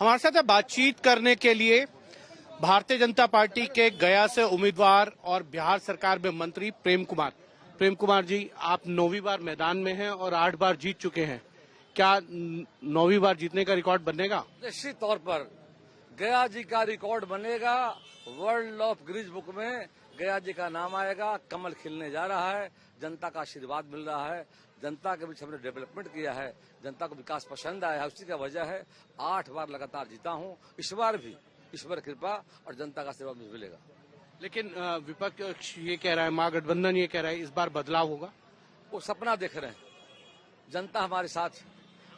हमारे साथ है बातचीत करने के लिए भारतीय जनता पार्टी के गया से उम्मीदवार और बिहार सरकार में मंत्री प्रेम कुमार। प्रेम कुमार जी, आप 9वीं बार मैदान में हैं और 8 बार जीत चुके हैं। क्या 9वीं बार जीतने का रिकॉर्ड बनेगा? निश्चित तौर पर गया जी का रिकॉर्ड बनेगा। वर्ल्ड ऑफ गिनीज बुक में गया जी का नाम आएगा। कमल खिलने जा रहा है। जनता का आशीर्वाद मिल रहा है। जनता के बीच हमने डेवलपमेंट किया है। जनता को विकास पसंद आया है। उसी का वजह है 8 बार लगातार जीता हूं। इस बार भी ईश्वर कृपा और जनता का आशीर्वाद मुझे मिलेगा। लेकिन विपक्ष ये कह रहा है, महागठबंधन ये कह रहा है इस बार बदलाव होगा। वो सपना देख रहे हैं। जनता हमारे साथ।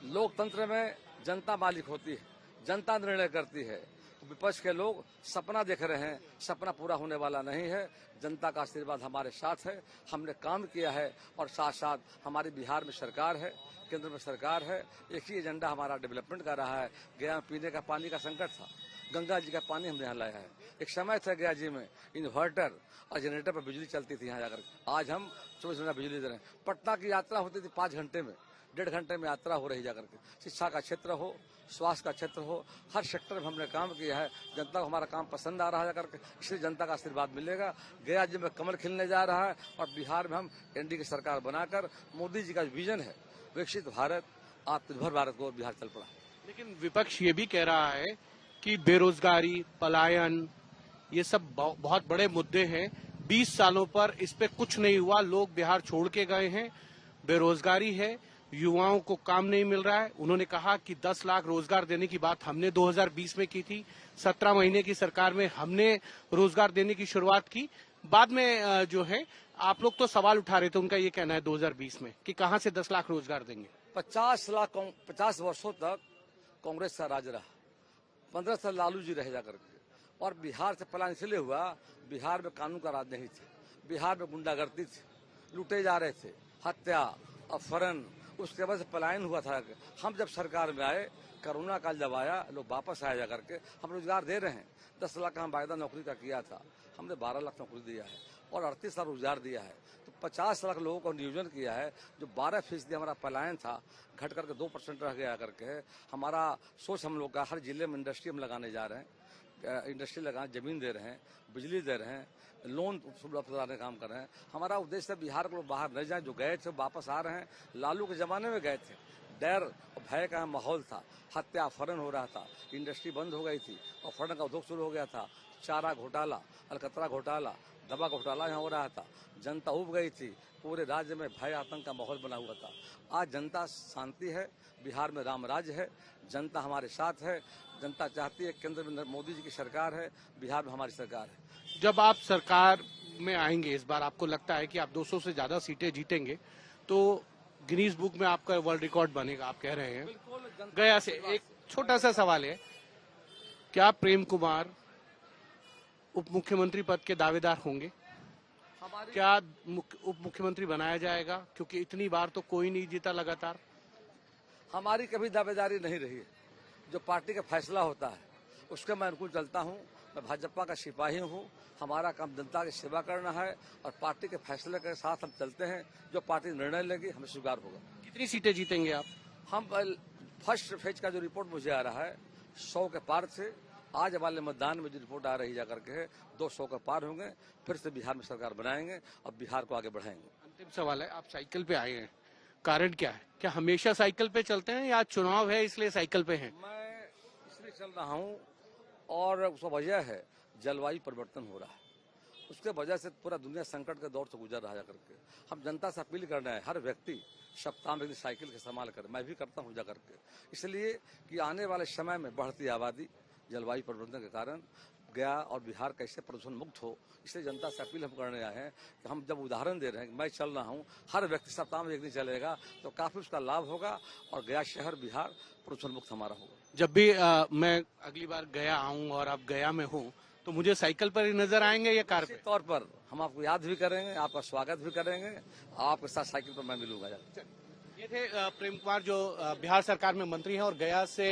लोकतंत्र में जनता मालिक होती है, जनता निर्णय करती है। विपक्ष के लोग सपना देख रहे हैं। सपना पूरा होने वाला नहीं है। जनता का आशीर्वाद हमारे साथ है। हमने काम किया है और साथ साथ हमारे बिहार में सरकार है, केंद्र में सरकार है। एक ही एजेंडा हमारा डेवलपमेंट का रहा है। गया में पीने का पानी का संकट था। गंगा जी का पानी हमने यहाँ लाया है। एक समय था गया जी में इन्वर्टर और जनरेटर पर बिजली चलती थी यहाँ जाकर। आज हम 24 घंटा बिजली दे रहे हैं। पटना की यात्रा होती थी 5 घंटे में, 1.5 घंटे में यात्रा हो रही जाकर के। शिक्षा का क्षेत्र हो, स्वास्थ्य का क्षेत्र हो, हर सेक्टर में हमने काम किया है। जनता को हमारा काम पसंद आ रहा है जाकर के, इसलिए जनता का आशीर्वाद मिलेगा। गया जी में कमल खिलने जा रहा है और बिहार में हम एनडीए की सरकार बनाकर मोदी जी का विजन है विकसित भारत, आत्मनिर्भर भारत को बिहार चल पड़ा। लेकिन विपक्ष ये भी कह रहा है कि बेरोजगारी, पलायन, ये सब बहुत बड़े मुद्दे हैं। 20 सालों पर इस पे कुछ नहीं हुआ। लोग बिहार छोड़ के गए हैं। बेरोजगारी है, युवाओं को काम नहीं मिल रहा है। उन्होंने कहा कि 10 लाख रोजगार देने की बात हमने 2020 में की थी। 17 महीने की सरकार में हमने रोजगार देने की शुरुआत की। बाद में जो है आप लोग तो सवाल उठा रहे थे, उनका ये कहना है 2020 में कि कहां से 10 लाख रोजगार देंगे। 50 वर्षों तक कांग्रेस का राज रहा। 15 साल लालू जी रहे जाकर के। और बिहार से पलायन इसलिए हुआ, बिहार में कानून का राज नहीं था। बिहार में गुंडागर्दी थी, लूटे जा रहे थे, हत्या, अपहरण, उसके वजह से पलायन हुआ था। हम जब सरकार में आए, कोरोना काल जब आया, लोग वापस आए जाकर के। हम रोजगार दे रहे हैं। 10 लाख का हम वायदा नौकरी का किया था, हमने 12 लाख नौकरी दिया है और 38 लाख रोजगार दिया है। तो 50 लाख लोगों को नियोजन किया है। जो 12% हमारा पलायन था, घट करके 2% रह गया करके। हमारा सोच हम लोग का, हर जिले में इंडस्ट्री हम लगाने जा रहे हैं। इंडस्ट्री लगाने, जमीन दे रहे हैं, बिजली दे रहे हैं, लोन उपलब्ध कराने का काम कर रहे हैं। हमारा उद्देश्य है बिहार के लोग बाहर न जाएं। जो गए थे वापस आ रहे हैं। लालू के जमाने में गए थे, डर और भय का माहौल था। हत्या, अपहरण हो रहा था, इंडस्ट्री बंद हो गई थी, अपहरण का उद्योग शुरू हो गया था। चारा घोटाला, अलकतरा घोटाला, दवा घोटाला यहाँ हो रहा था। जनता उब गई थी। पूरे राज्य में भय, आतंक का माहौल बना हुआ था। आज जनता शांति है। बिहार में राम राज्य है। जनता हमारे साथ है। जनता चाहती है केंद्र में मोदी जी की सरकार है, बिहार में हमारी सरकार है। जब आप सरकार में आएंगे इस बार, आपको लगता है कि आप 200 से ज्यादा सीटें जीतेंगे तो गिनीज बुक में आपका वर्ल्ड रिकॉर्ड बनेगा, आप कह रहे हैं। गया से एक छोटा सा सवाल है, क्या प्रेम कुमार उप मुख्यमंत्री पद के दावेदार होंगे? क्या उप मुख्यमंत्री बनाया जाएगा? क्योंकि इतनी बार तो कोई नहीं जीता लगातार। हमारी कभी दावेदारी नहीं रही है। जो पार्टी का फैसला होता है उसके मैं अनुकूल चलता हूँ। मैं भाजपा का सिपाही हूँ। हमारा काम जनता की सेवा करना है और पार्टी के फैसले के साथ हम चलते हैं। जो पार्टी निर्णय लेगी हमें स्वीकार होगा। कितनी सीटें जीतेंगे आप? हम फर्स्ट फेज का जो रिपोर्ट मुझे आ रहा है 100 के पार से, आज वाले मतदान में जो रिपोर्ट आ रही जाकर के 200 के पार होंगे। फिर से बिहार में सरकार बनाएंगे और बिहार को आगे बढ़ाएंगे। अंतिम सवाल है, आप साइकिल पे आए हैं, कारण क्या है? क्या हमेशा साइकिल पे चलते हैं या चुनाव है इसलिए साइकिल पे हैं? मैं इसलिए चल रहा हूँ और उसका वजह है जलवायु परिवर्तन हो रहा है। उसके वजह से पूरा दुनिया संकट के दौर से गुजर रहा है करके। हम जनता से अपील करना है, हर व्यक्ति सप्ताह में साइकिल का इस्तेमाल करे। मैं भी करता हूँ जाकर के, इसलिए कि आने वाले समय में बढ़ती आबादी, जलवायु परिवर्तन के कारण गया और बिहार कैसे प्रदूषण मुक्त हो, इसलिए जनता से अपील हम करने आए हैं कि हम जब उदाहरण दे रहे हैं कि मैं चल रहा हूँ, हर व्यक्ति सप्ताह में एक दिन चलेगा तो काफी उसका लाभ होगा और गया शहर, बिहार प्रदूषण मुक्त हमारा होगा। जब भी मैं अगली बार गया आऊँ और आप गया में हूँ तो मुझे साइकिल पर ही नजर आएंगे या कार पे? तौर पर हम आपको याद भी करेंगे, आपका स्वागत भी करेंगे। आपके साथ साइकिल पर मैं मिलूंगा। ये थे प्रेम कुमार जो बिहार सरकार में मंत्री हैं और गया से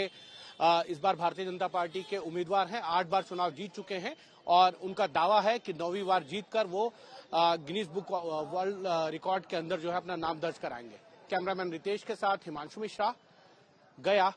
इस बार भारतीय जनता पार्टी के उम्मीदवार हैं। 8 बार चुनाव जीत चुके हैं और उनका दावा है कि 9वीं बार जीतकर वो गिनीज बुक वर्ल्ड रिकॉर्ड के अंदर जो है अपना नाम दर्ज कराएंगे। कैमरामैन रितेश के साथ हिमांशु मिश्रा, गया।